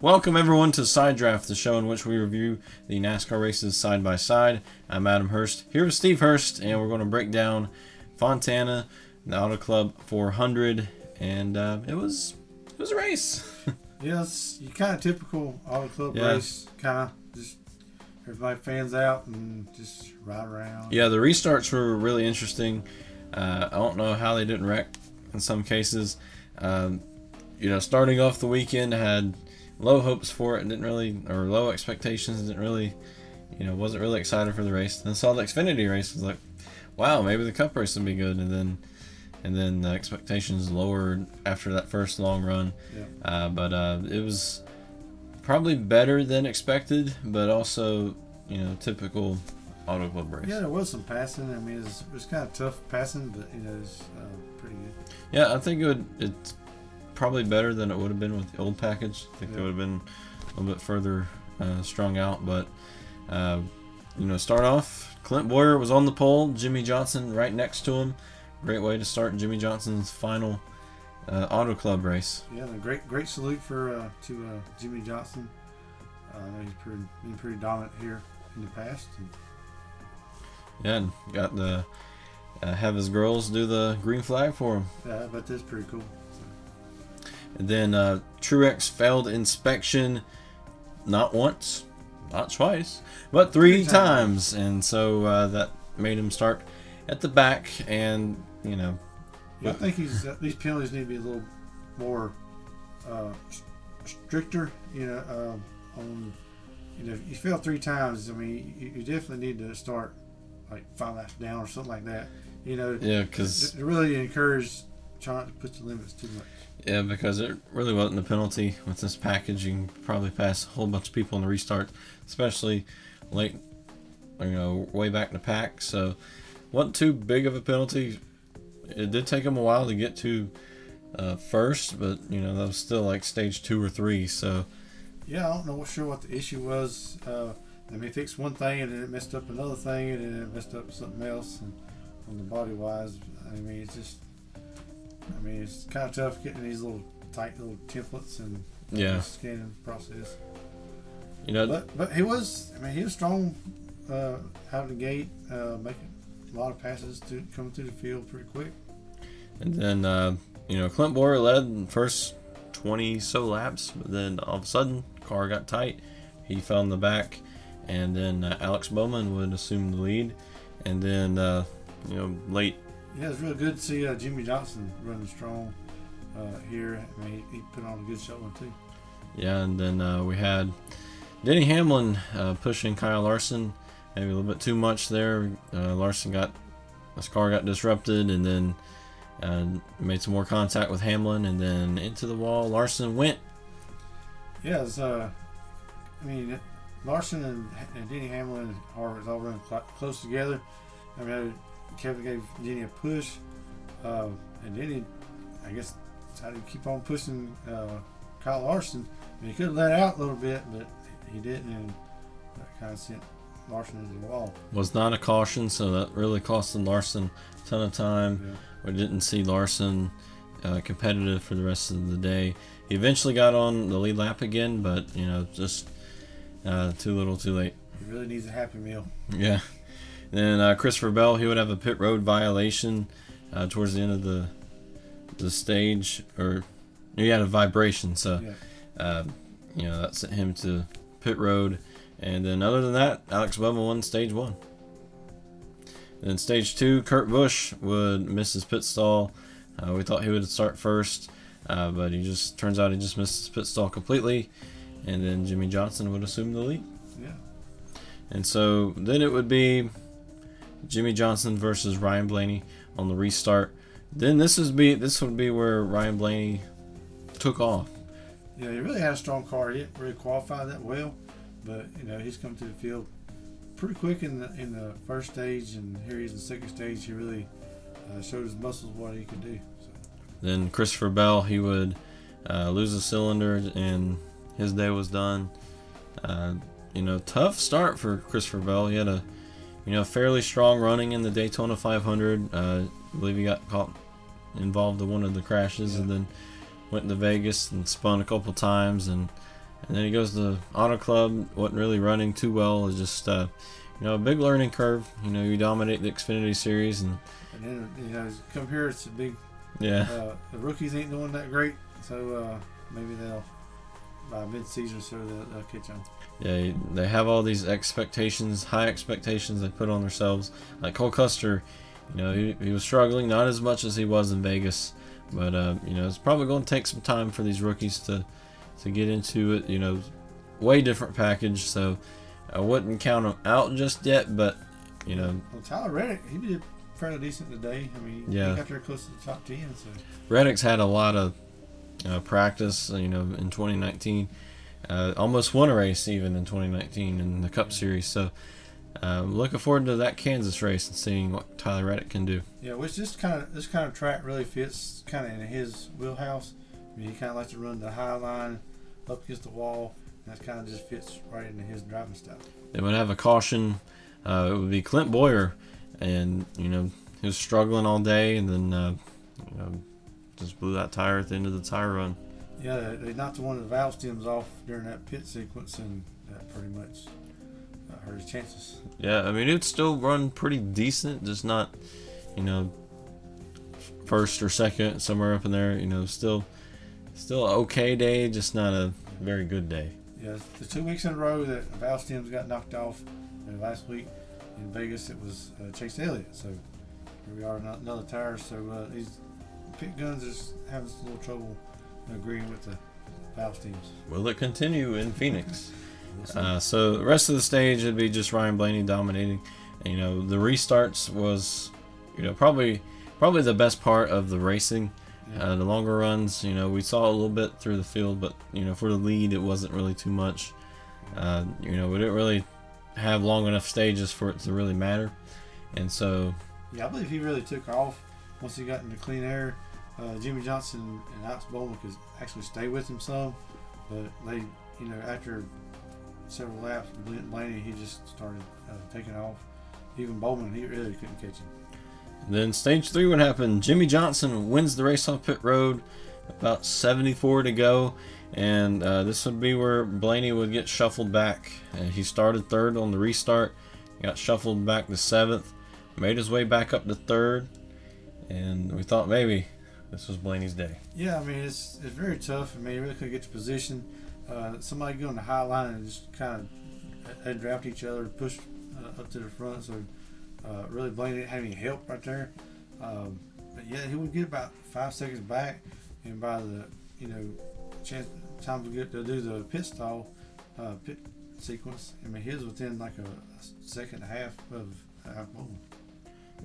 Welcome everyone to Side Draft, the show in which we review the NASCAR races side by side. I'm Adam Hurst, here with Steve Hurst, and we're going to break down Fontana, the Auto Club 400, and it was a race. Yeah, it's kind of typical Auto Club race, kind of just everybody fans out and just ride around. Yeah, the restarts were really interesting. I don't know how they didn't wreck in some cases. Starting off the weekend, had low hopes for it, or low expectations, wasn't really excited for the race. Then saw the Xfinity race, was like, wow, maybe the Cup race will be good, and then the expectations lowered after that first long run. Yeah. But it was probably better than expected, but also typical Auto Club race. Yeah, there was some passing. I mean, it was kind of tough passing, but it's pretty good. Yeah, I think it's probably better than it would have been with the old package. I think they would have been a little bit further strung out. But start off, Clint Boyer was on the pole, Jimmy Johnson right next to him. Great way to start Jimmy Johnson's final Auto Club race. Yeah, and a great salute to Jimmy Johnson. He's been pretty dominant here in the past. Yeah, and got the have his girls do the green flag for him. Yeah, but that's pretty cool. And then Truex failed inspection not once, not twice, but three times. And so that made him start at the back. And, I think these penalties need to be a little more stricter, on, if you fail three times, I mean, you definitely need to start like 5 laps down or something like that. Yeah, because it really encourage trying to push the limits too much. Yeah, because it really wasn't a penalty with this package. You can probably pass a whole bunch of people in the restart, especially late, way back in the pack. So, wasn't too big of a penalty. It did take them a while to get to first, but that was still like stage 2 or 3. So, yeah, I don't know sure what the issue was. They fixed one thing and then it messed up another thing and then it messed up something else. And on the body wise, it's kind of tough getting these tight little templates and scanning process. But he was strong out of the gate, making a lot of passes coming through the field pretty quick. And then Clint Boyer led the first 20 so laps, but then all of a sudden car got tight. He fell in the back, and then Alex Bowman would assume the lead, and then late. Yeah, it's really good to see Jimmy Johnson running strong here. He put on a good showing too. Yeah, and then we had Denny Hamlin pushing Kyle Larson, maybe a little bit too much there. His car got disrupted, and then made some more contact with Hamlin, and then into the wall. Larson went. Yeah, Larson and Denny Hamlin are all running close together. Kevin gave Denny a push, and Denny, I guess, decided to keep on pushing Kyle Larson. He could have let out a little bit, but he didn't, and that kind of sent Larson into the wall. Was not a caution, so that really costed Larson a ton of time. Yeah. We didn't see Larson competitive for the rest of the day. He eventually got on the lead lap again, but just too little, too late. He really needs a Happy Meal. Yeah. Then Christopher Bell, he would have a pit road violation towards the end of the stage, or he had a vibration, so that sent him to pit road. And then other than that, Alex Bowman won stage 1. Then stage 2, Kurt Busch would miss his pit stall. We thought he would start first, but turns out he just missed his pit stall completely. And then Jimmy Johnson would assume the lead. Yeah. And so then it would be Jimmy Johnson versus Ryan Blaney on the restart. Then this would be where Ryan Blaney took off. Yeah, he really had a strong car. He didn't really qualify that well, but he's come to the field pretty quick in the first stage, and here he's in the second stage. He really showed his muscles what he could do. So. Then Christopher Bell, he would lose a cylinder, and his day was done. Tough start for Christopher Bell. He had a fairly strong running in the Daytona 500. I believe he got involved in one of the crashes, and then went to Vegas and spun a couple times, and And then he goes to Auto Club, wasn't really running too well. It's just, a big learning curve. You dominate the Xfinity Series. And then, come here, it's a big, yeah. The rookies ain't doing that great. So maybe they'll, by mid-season or so, they'll catch on. Yeah, they have all these expectations, high expectations they put on themselves. Like Cole Custer, he was struggling, not as much as he was in Vegas. But, it's probably going to take some time for these rookies to get into it. Way different package, so I wouldn't count them out just yet. But, Well, Tyler Reddick, he did fairly decent today. I mean, he got there close to the top 10. So Reddick's had a lot of practice, in 2019. Almost won a race even in 2019 in the Cup Series. So looking forward to that Kansas race and seeing what Tyler Reddick can do. Yeah, which this kind of track really fits kind of in his wheelhouse. I mean, he kind of likes to run the high line up against the wall. And that kind of just fits right into his driving style. They would have a caution. It would be Clint Boyer, and he was struggling all day, and then just blew that tire at the end of the tire run. Yeah, they knocked one of the valve stems off during that pit sequence, and that pretty much hurt his chances. Yeah, I mean, it would still run pretty decent, just not, first or second, somewhere up in there. Still an okay day, just not a very good day. Yeah, the 2 weeks in a row that valve stems got knocked off. And last week in Vegas, it was Chase Elliott. So here we are, another tire. So these pit guns is having a little trouble agreeing with the valve stems. Will it continue in Phoenix? So the rest of the stage would be just Ryan Blaney dominating. And, the restarts was, probably the best part of the racing. Yeah. The longer runs, we saw a little bit through the field, but for the lead, it wasn't really too much. We didn't really have long enough stages for it to really matter, and so I believe he really took off once he got into clean air. Jimmy Johnson and Alex Bowman could actually stay with him some, but they, after several laps, Blaney, he just started taking off. Even Bowman, he really couldn't catch him. Then stage 3 would happen. Jimmy Johnson wins the race on pit road, about 74 to go, and this would be where Blaney would get shuffled back. He started 3rd on the restart, got shuffled back to 7th, made his way back up to 3rd, and we thought maybe this was Blaney's day. Yeah, I mean, it's very tough. I mean, he really couldn't get to position. Somebody go on the high line and just kind of draft each other, push up to the front, so really Blaney didn't have any help right there. But yeah, he would get about 5 seconds back, and by the chance time to get to do the pit sequence, I mean, he was within like a second and a half of Bowman.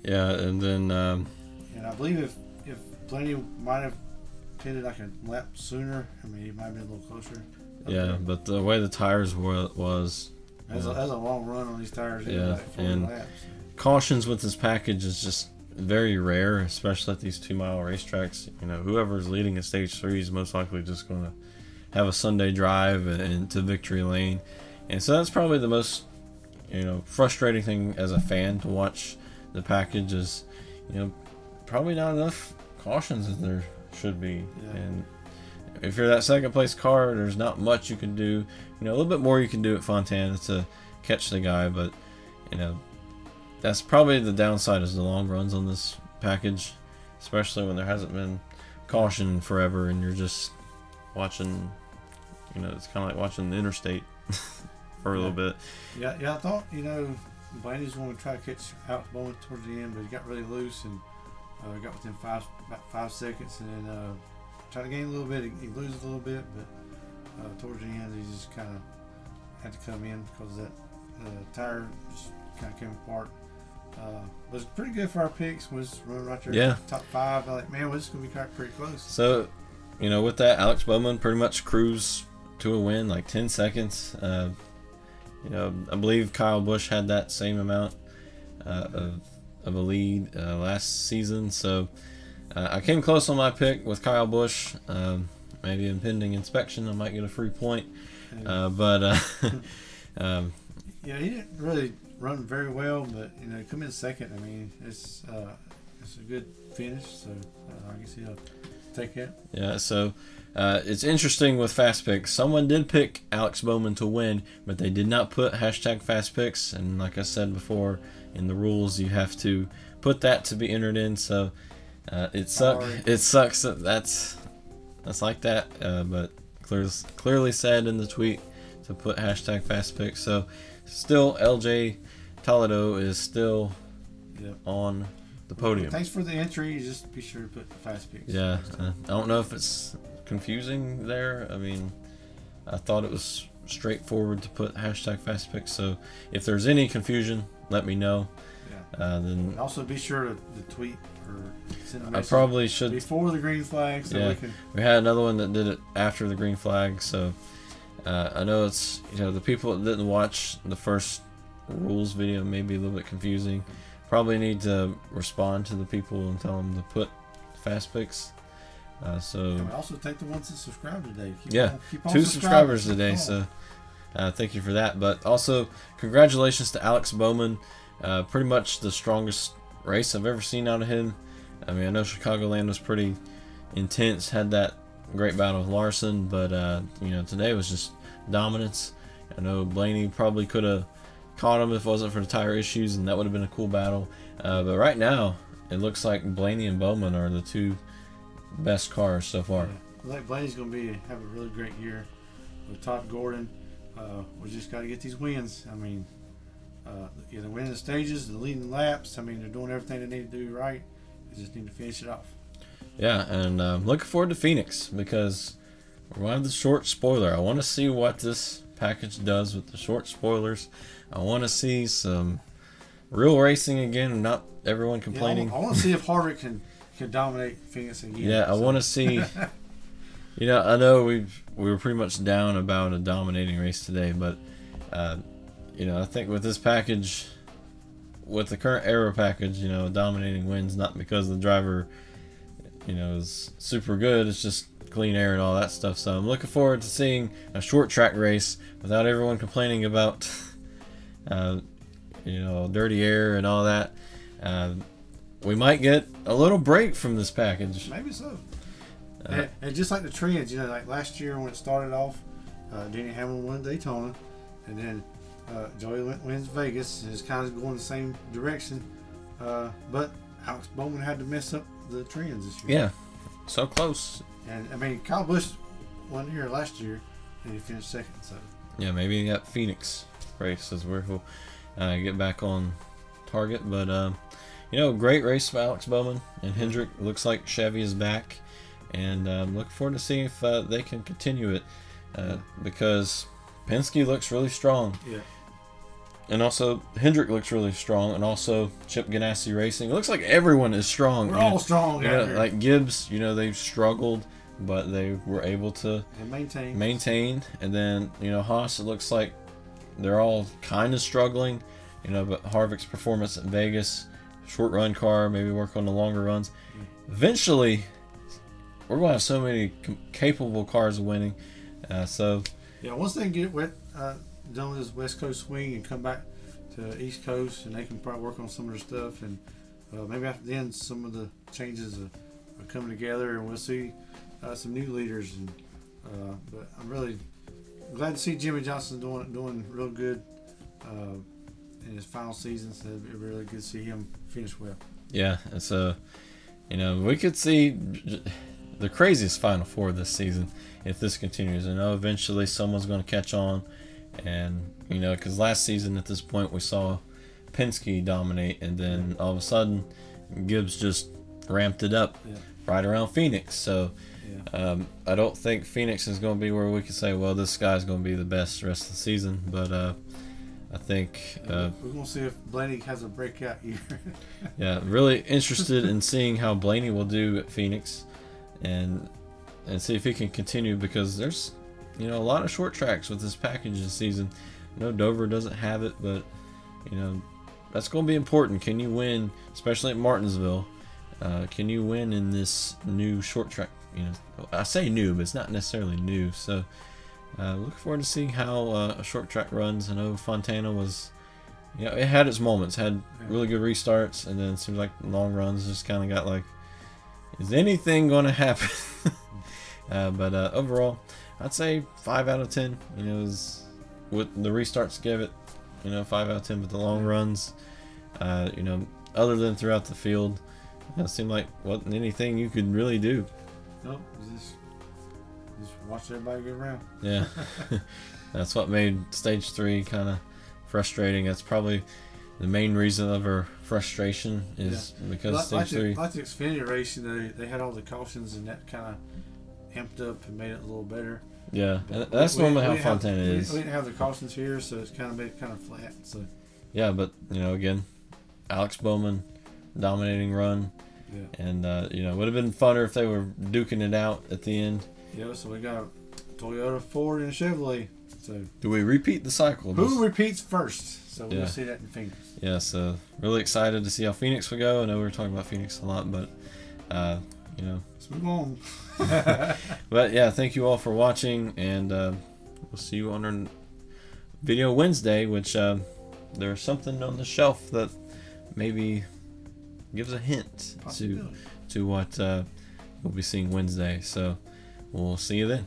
Yeah, and then and I believe if Blaney might have pitted like a lap sooner, I mean, he might have been a little closer. Yeah, but the way the tires was that's a long run on these tires. Yeah, like 40 and laps. Cautions with this package is just very rare, especially at these 2-mile racetracks. Whoever's leading at stage 3 is most likely just going to have a Sunday drive into victory lane, and so that's probably the most frustrating thing as a fan to watch the package is probably not enough cautions as there should be. Yeah. And if you're that second place car, there's not much you can do. A little bit more you can do at Fontana to catch the guy, but that's probably the downside is the long runs on this package, especially when there hasn't been caution forever and you're just watching, it's kind of like watching the interstate for a little bit. Yeah, I thought, Blaney's going to try to catch Alex Bowman towards the end, but he got really loose and got within about 5 seconds, and then tried to gain a little bit. He loses a little bit, but towards the end, he just kind of had to come in because that tire just kind of came apart. But it's pretty good for our picks. We was running right there, Yeah. top 5. I'm like, man, this is going to be pretty close. So, with that, Alex Bowman pretty much cruised to a win, like 10 seconds. I believe Kyle Busch had that same amount of a lead last season. So I came close on my pick with Kyle Busch. Maybe in pending inspection, I might get a free point. But yeah, he didn't really run very well, but come in second. I mean, it's a good finish. So I guess he'll take it. Yeah, so it's interesting with fast picks. Someone did pick Alex Bowman to win, but they did not put hashtag fast picks. And like I said before, in the rules, you have to put that to be entered in. So it sucks that that's like that. But clearly said in the tweet to put hashtag fast picks. So still, LJ Toledo is still on the podium. Well, thanks for the entry. Just be sure to put the fast picks. Yeah, I don't know if it's confusing there. I mean, I thought it was straightforward to put hashtag fast picks. So if there's any confusion, let me know. Yeah. Then also be sure to tweet or send a message. I probably should before the green flag. So we had another one that did it after the green flag. So I know it's the people that didn't watch the first rules video may be a little bit confusing. Probably need to respond to the people and tell them to put fast picks. And also thank the ones that subscribed today. Keep on 2 subscribers today. So thank you for that. But also congratulations to Alex Bowman. Pretty much the strongest race I've ever seen out of him. I mean, I know Chicagoland was pretty intense, had that great battle with Larson, but today was just dominance. I know Blaney probably could have caught him if it wasn't for the tire issues, and that would have been a cool battle. But right now, it looks like Blaney and Bowman are the 2 best cars so far. Yeah. Like Blaney's going to have a really great year with Todd Gordon. We just got to get these wins. I mean, they're winning the stages, they're leading laps. I mean, they're doing everything they need to do right. They just need to finish it off. Yeah, and looking forward to Phoenix because we're going to have the short spoiler. I want to see what this package does with the short spoilers. I want to see some real racing again and not everyone complaining. I want to see if Harvick can dominate Phoenix again. Yeah, I want to see. I know we were pretty much down about a dominating race today, but I think with this package, with the current aero package, dominating wins not because the driver, is super good. It's just clean air and all that stuff. So I'm looking forward to seeing a short track race without everyone complaining about, dirty air and all that. We might get a little break from this package. Maybe so. And just like the trends, like last year when it started off, Denny Hamlin won Daytona, and then Joey wins Vegas, and it's kind of going the same direction. But Alex Bowman had to mess up the trends this year. Yeah, so close. And I mean, Kyle Busch won here last year, and he finished second. So yeah, maybe that Phoenix race is where he'll get back on target. But great race by Alex Bowman and Hendrick. Looks like Chevy is back, and looking forward to seeing if they can continue it because Penske looks really strong. Yeah. And also Hendrick looks really strong, and also Chip Ganassi Racing. It looks like everyone is strong. We're all strong. Like Gibbs, they've struggled, but they were able to maintain. And then Haas, it looks like they're all kind of struggling. But Harvick's performance at Vegas, short run car, maybe work on the longer runs. Eventually, we're going to have so many capable cars winning. Once they get done with this West Coast swing and come back to East Coast, and they can probably work on some of their stuff, and maybe after then some of the changes are coming together, and we'll see some new leaders. And but I'm really glad to see Jimmy Johnson doing real good in his final season. So it'd be really good to see him finish well. Yeah, it's we could see the craziest Final Four this season if this continues. I know eventually someone's going to catch on. And because last season at this point we saw Penske dominate, and then all of a sudden Gibbs just ramped it up right around Phoenix. So I don't think Phoenix is going to be where we can say, well, this guy's going to be the best the rest of the season. But I think we're going to see if Blaney has a breakout year. Yeah, really interested in seeing how Blaney will do at Phoenix, and see if he can continue, because there's a lot of short tracks with this package this season. I know Dover doesn't have it, but that's going to be important. Can you win, especially at Martinsville? Can you win in this new short track? I say new, but it's not necessarily new. So look forward to seeing how a short track runs. I know Fontana was, it had its moments, had really good restarts, and then it seems like long runs just kind of got like, is anything going to happen? But overall, I'd say 5 out of 10. You know, with the restarts, give it, 5 out of 10. But the long runs, other than throughout the field, it seemed like wasn't anything you could really do. Nope, just watch everybody go around. Yeah, that's what made stage 3 kind of frustrating. That's probably the main reason of her frustration is because stage 3. Like the Xfinity race, they had all the cautions and that kind of amped up and made it a little better. Yeah, that's normally how Fontana is. We didn't have the cautions here, so it's kind of made it kind of flat. So. Yeah, but again, Alex Bowman, dominating run. Yeah. And would have been funner if they were duking it out at the end. Yeah, so we got a Toyota, Ford, and a Chevrolet. So do we repeat the cycle? Who repeats first? So we'll see that in Phoenix. Yeah, so really excited to see how Phoenix will go. I know we were talking about Phoenix a lot, but let's move on. But yeah, thank you all for watching, and we'll see you on our video Wednesday, which there's something on the shelf that maybe gives a hint to what we'll be seeing Wednesday. So we'll see you then.